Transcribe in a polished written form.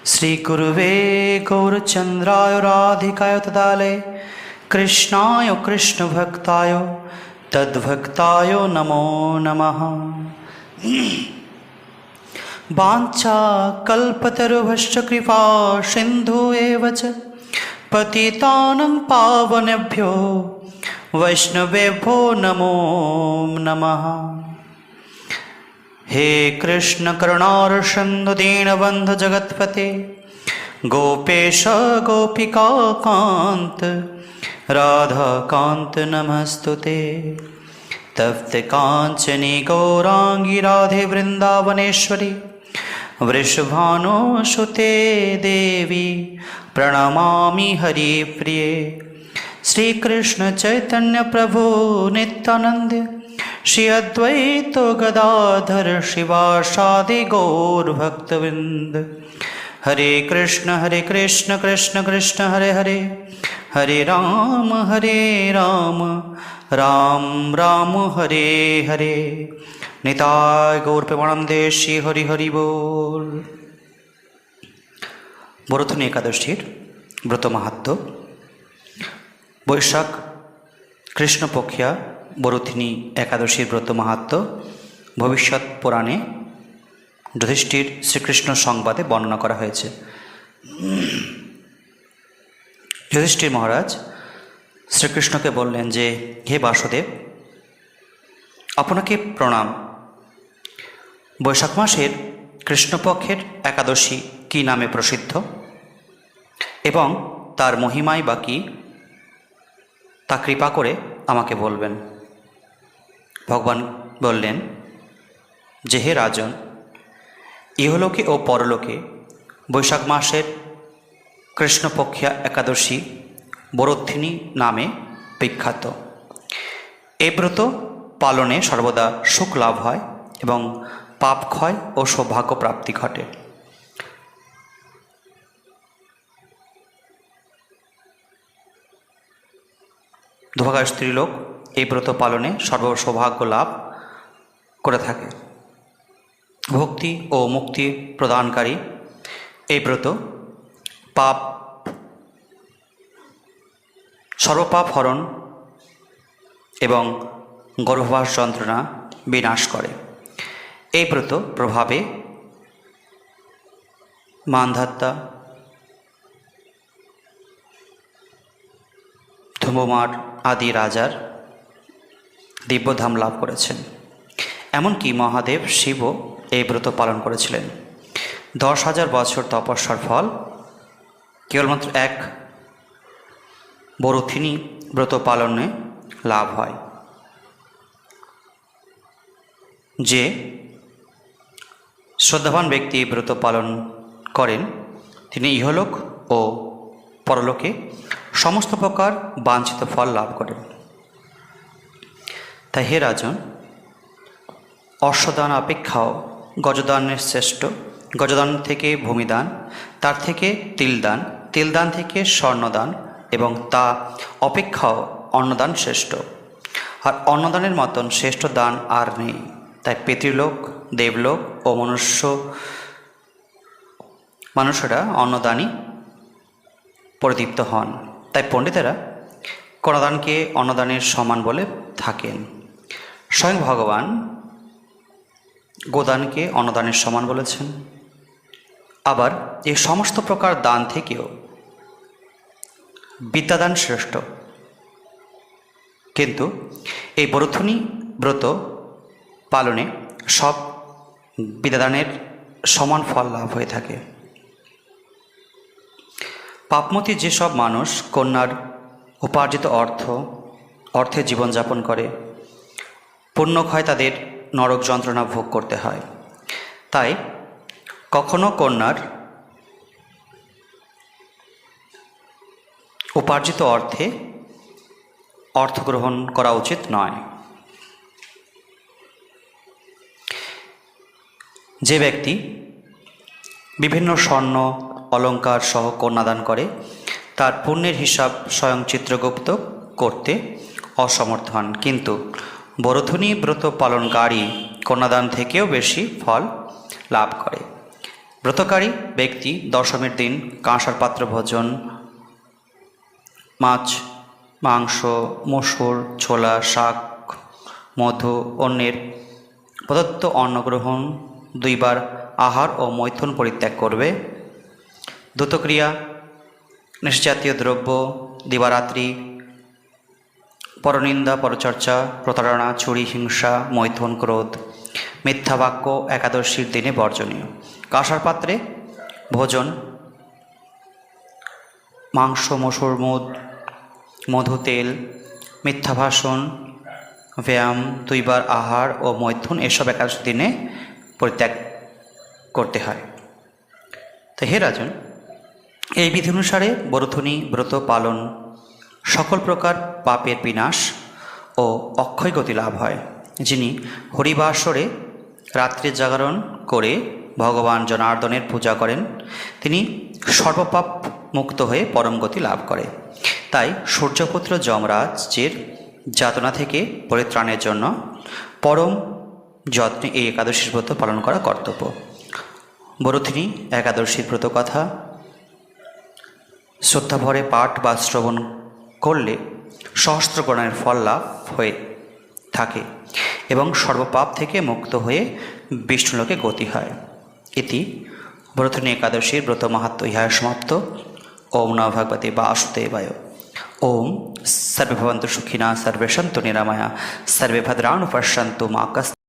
श्रीगुरुवे गौरचन्द्राय राधिकाय तदालये कृष्णाय कृष्णभक्ताय तद्भक्ताय नमो नमः। वाञ्छाकल्पतरुभ्यश्च कृपा सिन्धु एव च पतितानां पावनेभ्यो वैष्णवेभ्यो नमो नमः। हे कृष्ण करुणारसिन्धु दीनबन्धु जगत्पते गोपेश गोपिकान्त राधाकान्त नमस्तुते। तप्त काञ्चनी गौरांगी राधे वृन्दावनेश्वरी वृषभानुसुते देवी प्रणमामि हरिप्रिये। श्रीकृष्ण चैतन्य प्रभु नित्यानंद श्री अद्वैत गदाधर शिवासादि गौरभक्तवृंद। हरे कृष्ण कृष्ण कृष्ण हरे हरे, हरे राम राम राम हरे हरे। निताय गौर प्रेमानंदे श्री हरि हरि बोल। বরথনী একাদশীর ব্রত মাহাত্ম্য। বৈশাখ কৃষ্ণপক্ষিয়া বরথনী একাদশীর ব্রত মাহাত্ম্য ভবিষ্যৎ পুরাণে যুধিষ্ঠির শ্রীকৃষ্ণ সংবাদে বর্ণনা করা হয়েছে। যুধিষ্ঠির মহারাজ শ্রীকৃষ্ণকে বললেন যে, হে বাসুদেব, আপনাকে প্রণাম। বৈশাখ মাসের কৃষ্ণপক্ষের একাদশী কি নামে প্রসিদ্ধ এবং তার মহিমাই বা কী, তা কৃপা করে আমাকে বলবেন। ভগবান বললেন যে, হে রাজন, ইহলোকে ও পরলোকে বৈশাখ মাসের কৃষ্ণপক্ষিয়া একাদশী বরথিনী নামে বিখ্যাত। এ ব্রত পালনে সর্বদা সুখ লাভ হয় এবং পাপ ক্ষয় ও সৌভাগ্য প্রাপ্তি ঘটে। দুভাগা স্ত্রীলোক এই ব্রত পালনে সর্বসৌভাগ্য লাভ করে থাকে। ভক্তি ও মুক্তি প্রদানকারী এই ব্রত সর্বপাপ হরণ এবং গর্ভবাস যন্ত্রণা বিনাশ করে। এই ব্রত প্রভাবে মান্ধাত্তা, ধুমমার আদি রাজার দিব্যধাম লাভ করেছেন। এমনকি মহাদেব শিবও এই ব্রত পালন করেছিলেন। 10,000 বছর তপস্যার ফল কেবলমাত্র এক বরথিনী ব্রত পালনে লাভ হয়। যে শ্রদ্ধাবান ব্যক্তি এই ব্রত পালন করেন তিনি ইহলোক ও পরলোকে সমস্ত প্রকার বাঞ্ছিত ফল লাভ করেন। তাই হে রাজন, অশ্বদান অপেক্ষাও গজদানের শ্রেষ্ঠ। গজদান থেকে ভূমিদান, তার থেকে তিলদান, তিলদান থেকে স্বর্ণদান এবং তা অপেক্ষাও অন্নদান শ্রেষ্ঠ। আর অন্নদানের মতন শ্রেষ্ঠ দান আর নেই। তাই পিতৃলোক, দেবলোক ও মানুষেরা অন্নদানই পরিদীপ্ত হন। তাই পণ্ডিতেরা কন্যাদানকে অন্নদানের সমান বলে থাকেন। স্বয়ং ভগবান গোদানকে অন্নদানের সমান বলেছেন। আবার এই সমস্ত প্রকার দান থেকেও বিদ্যাদান শ্রেষ্ঠ। কিন্তু এই বরথনী ব্রত পালনে সব বিদ্যাদানের সমান ফল লাভ হয়ে থাকে। পাপমতী যেসব মানুষ কন্যার উপার্জিত অর্থে জীবনযাপন করে, পুণ্যক্ষয় তাদের নরক যন্ত্রণা ভোগ করতে হয়। তাই কখনো কন্যার উপার্জিত অর্থ গ্রহণ করা উচিত নয়। যে ব্যক্তি বিভিন্ন স্বর্ণ অলঙ্কার সহ কন্যাদান করে তার পুণ্যের হিসাব স্বয়ং চিত্রগুপ্ত করতে অসমর্থ হন। কিন্তু বরথনী ব্রত পালনকারী কন্যাদান থেকেও বেশি ফল লাভ করে। ব্রতকারী ব্যক্তি দশমীর দিন কাঁসার পাত্র ভোজন, মাছ, মাংস, মসুর, ছোলা, শাক, মধু, অন্যের প্রদত্ত অন্নগ্রহণ, 2 বার আহার ও মৈথুন পরিত্যাগ করবে। দ্রুতক্রিয়া, নেশাজাতীয় দ্রব্য, দিবারাত্রি, পরনিন্দা, পরচর্চা, প্রতারণা, চুরি, হিংসা, মৈথুন, ক্রোধ, মিথ্যা বাক্য একাদশীর দিনে বর্জনীয়। কাঁসার পাত্রে ভোজন, মাংস, মসুর, মধু, তেল, মিথ্যা ভাষণ, ব্যায়াম, 2 বার আহার ও মৈথুন এসব একাদশী দিনে পরিত্যাগ করতে হয়। তো হে রাজন, এই বিধি অনুসারে বরথনী ব্রত পালন সকল প্রকার পাপের বিনাশ ও অক্ষয় গতি লাভ হয়। যিনি হরিবাসরে রাত্রে জাগরণ করে ভগবান জনার্দনের পূজা করেন, তিনি সর্বপাপ মুক্ত হয়ে পরম গতি লাভ করে। তাই সূর্যপুত্র যমরাজের যাতনা থেকে পরিত্রাণের জন্য পরম যত্নে এই একাদশীর ব্রত পালন করা কর্তব্য। বরথিনী একাদশীর ব্রত কথা শ্রদ্ধাভরে পাঠ বা শ্রবণ করলে সহস্রগণের ফল লাভ হয়ে থাকে এবং সর্বপাপ থেকে মুক্ত হয়ে বিষ্ণুলোকে গতি হয়। ইতি বরথিনী একাদশীর ব্রত মাহাত্ম্য ইহা সমাপ্ত। ওম নমো ভগবতে বাসুদেবায়। ওম সর্বে ভবন্তু সুখিনা, সর্বে সন্তু নিরাময়া, সর্বে ভদ্রাণি পশ্যন্তু মা কস্তুৎ।